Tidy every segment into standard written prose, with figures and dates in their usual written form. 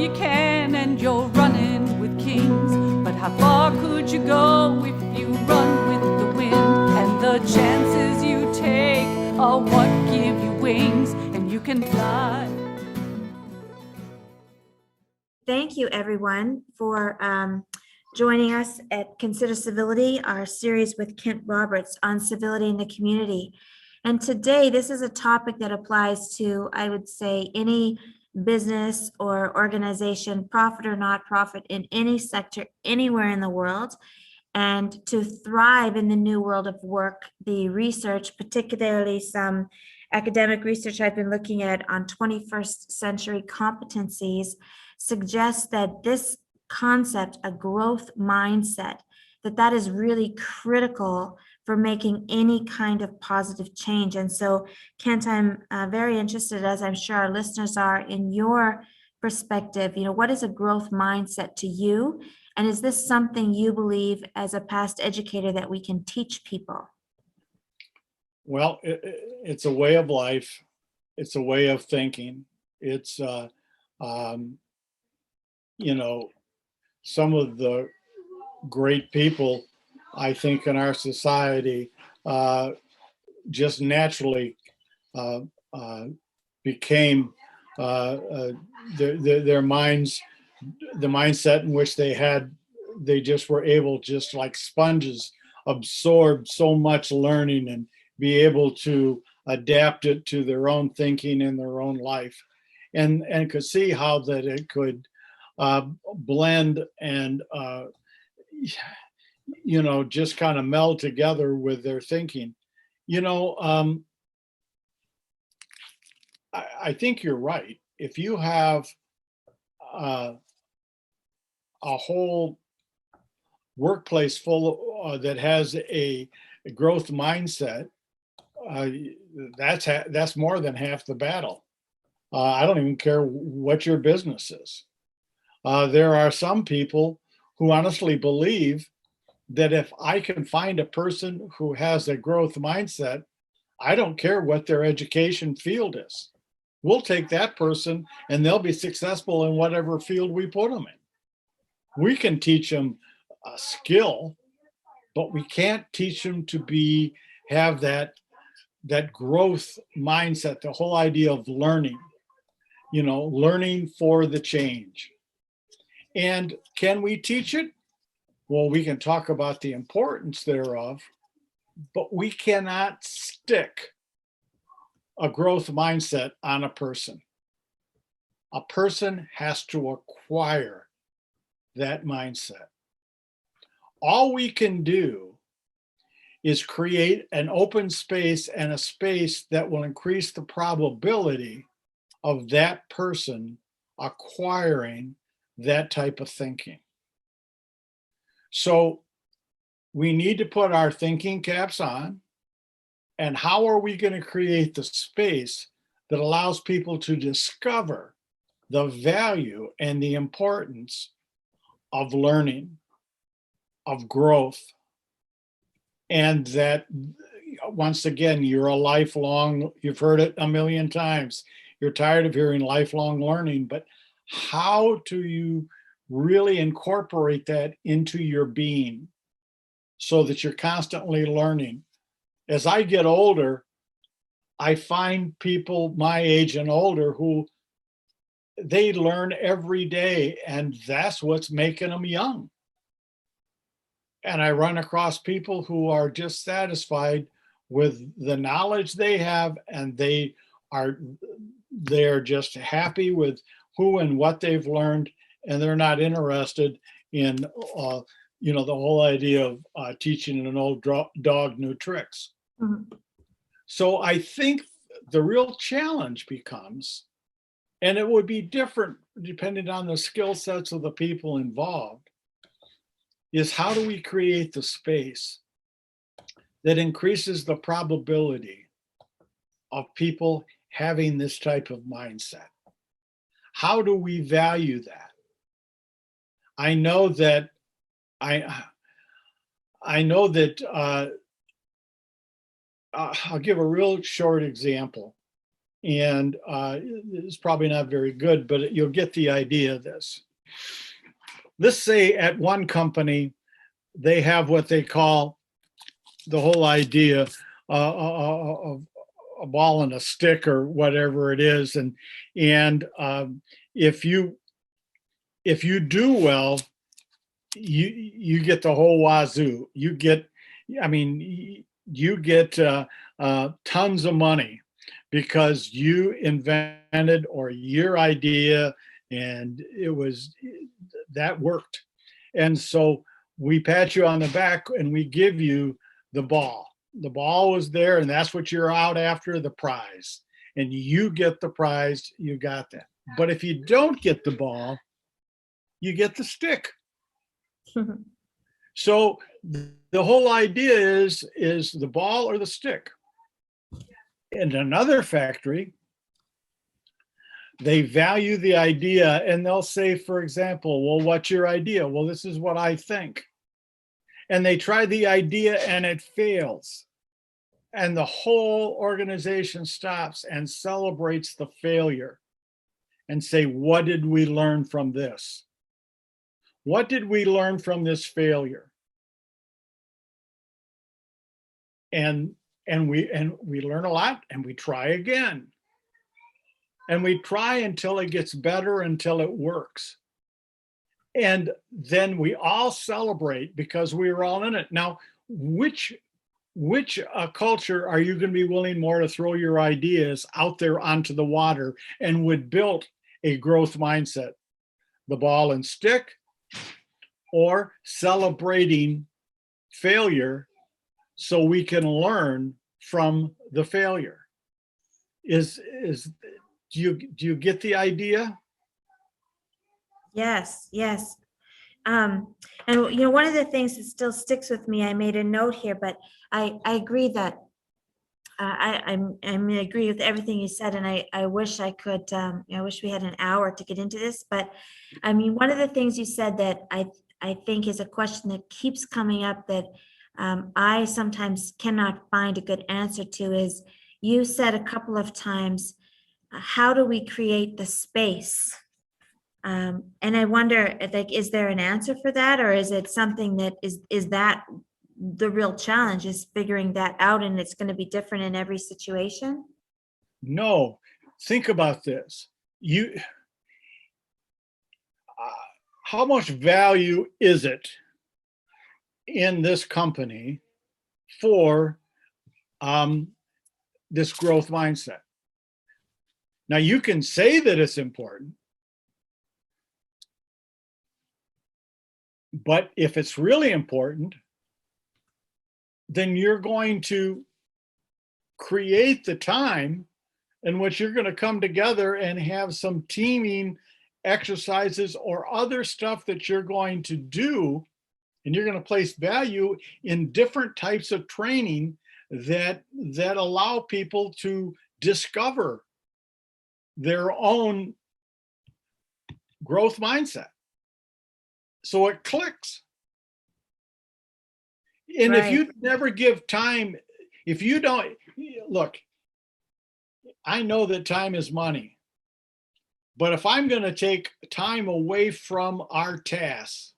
you can and you're running with kings. But how far could you go if you run with the wind? And the chances you take are what give you wings, and you can fly. Thank you, everyone, for joining us at Consider Civility, our series with Kent Roberts on civility in the community. And today, this is a topic that applies to, I would say, any business or organization, profit or not profit, in any sector, anywhere in the world. And to thrive in the new world of work, the research, particularly some academic research I've been looking at on 21st century competencies, suggests that this concept, a growth mindset, that is really critical for making any kind of positive change. And so, Kent, I'm very interested, as I'm sure our listeners are, in your perspective. What is a growth mindset to you? And is this something you believe, as a past educator, that we can teach people? Well, it's a way of life. It's a way of thinking. It's, some of the great people, I think, in our society just naturally became their minds, the mindset in which they just were able, just like sponges, absorb so much learning and be able to adapt it to their own thinking in their own life, and could see how that it could blend and just kind of meld together with their thinking. I think you're right. If you have a whole workplace full that has a growth mindset, that's more than half the battle. I don't even care what your business is. There are some people who honestly believe that if I can find a person who has a growth mindset, I don't care what their education field is. We'll take that person and they'll be successful in whatever field we put them in. We can teach them a skill, but we can't teach them to have that growth mindset, the whole idea of learning, learning for the change. And can we teach it? Well, we can talk about the importance thereof, but we cannot stick a growth mindset on a person. A person has to acquire that mindset. All we can do is create an open space and a space that will increase the probability of that person acquiring that type of thinking. So we need to put our thinking caps on. And how are we going to create the space that allows people to discover the value and the importance of learning, of growth, and that, once again, you've heard it a million times, you're tired of hearing lifelong learning, but how do you really incorporate that into your being so that you're constantly learning? As I get older, I find people my age and older who they learn every day, and that's what's making them young. And I run across people who are just satisfied with the knowledge they have, and they're just happy with who and what they've learned, and they're not interested in the whole idea of teaching an old dog new tricks. Mm-hmm. So I think the real challenge becomes, and it would be different depending on the skill sets of the people involved, is how do we create the space that increases the probability of people having this type of mindset? How do we value that? I know that I'll give a real short example. and it's probably not very good, but you'll get the idea of this. Let's say at one company, they have what they call the whole idea of a ball and a stick or whatever it is, and if you do well, you get the whole wazoo. You get, I mean, you get tons of money because you invented or your idea, and it was that worked. And so we pat you on the back and we give you the ball. The ball was there, and that's what you're out after, the prize. And you get the prize, you got that. But if you don't get the ball, you get the stick. So the whole idea is the ball or the stick. In another factory, they value the idea, and they'll say, for example, well, what's your idea? Well, this is what I think. And they try the idea and it fails. And the whole organization stops and celebrates the failure and say, what did we learn from this? What did we learn from this failure? And we learn a lot, and we try again. And we try until it gets better, until it works. And then we all celebrate because we were all in it. Now, which culture are you going to be willing more to throw your ideas out there onto the water and would build a growth mindset? The ball and stick, or celebrating failure so we can learn from the failure? Do you get the idea? Yes, yes. And one of the things that still sticks with me, I made a note here, but I agree that I agree with everything you said, and I wish I could. I wish we had an hour to get into this, but I mean, one of the things you said that I think is a question that keeps coming up that I sometimes cannot find a good answer to is, you said a couple of times, how do we create the space? And I wonder, like, is there an answer for that, or is it something that is that the real challenge, is figuring that out, and it's going to be different in every situation? No, think about this. How much value is it in this company for this growth mindset? Now, you can say that it's important, but if it's really important, then you're going to create the time in which you're going to come together and have some teaming exercises or other stuff that you're going to do. And you're going to place value in different types of training that allow people to discover their own growth mindset. So it clicks. And if you never give time, if you don't, look, I know that time is money, but if I'm going to take time away from our tasks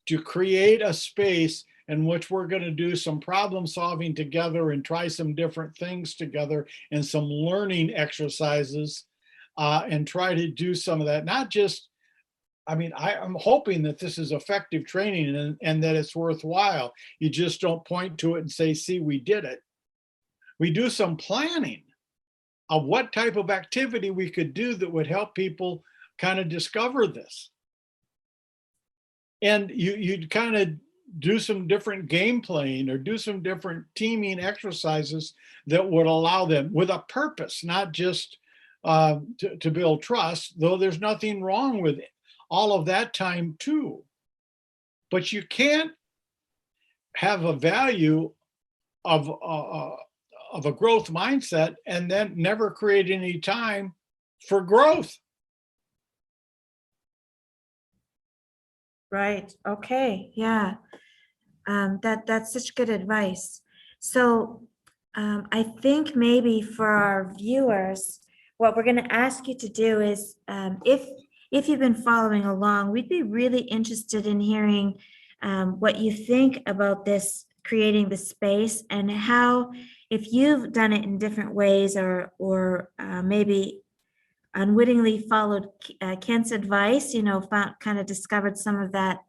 to create a space in which we're going to do some problem solving together and try some different things together and some learning exercises, and try to do some of that, not just, I mean, I'm hoping that this is effective training and that it's worthwhile. You just don't point to it and say, see, we did it. We do some planning of what type of activity we could do that would help people kind of discover this. And you'd kind of do some different game playing or do some different teaming exercises that would allow them with a purpose, not just to build trust, though there's nothing wrong with all of that time too. But you can't have a value of a growth mindset and then never create any time for growth. Right. Okay. Yeah. That's such good advice. So I think maybe for our viewers, what we're going to ask you to do is, if you've been following along, we'd be really interested in hearing what you think about this, creating the space, and how, if you've done it in different ways, or maybe unwittingly followed Kent's advice, found, kind of discovered some of that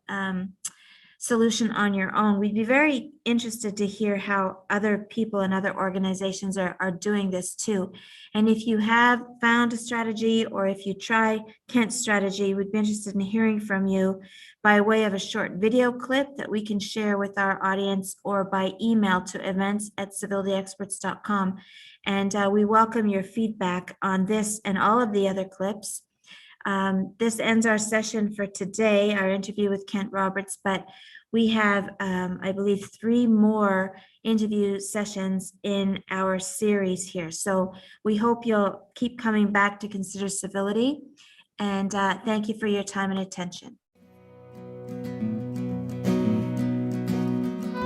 solution on your own. We'd be very interested to hear how other people and other organizations are doing this too. And if you have found a strategy, or if you try Kent's strategy, we'd be interested in hearing from you by way of a short video clip that we can share with our audience, or by email to events@civilityexperts.com. And we welcome your feedback on this and all of the other clips. This ends our session for today, our interview with Kent Roberts, but we have, I believe, 3 more interview sessions in our series here. So we hope you'll keep coming back to Consider Civility, and thank you for your time and attention.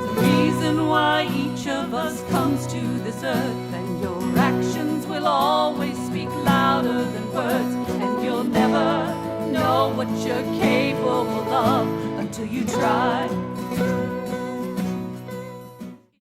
The reason why each of us comes to this earth, and your actions will always speak louder than words, and you'll never know what you're capable of until you try.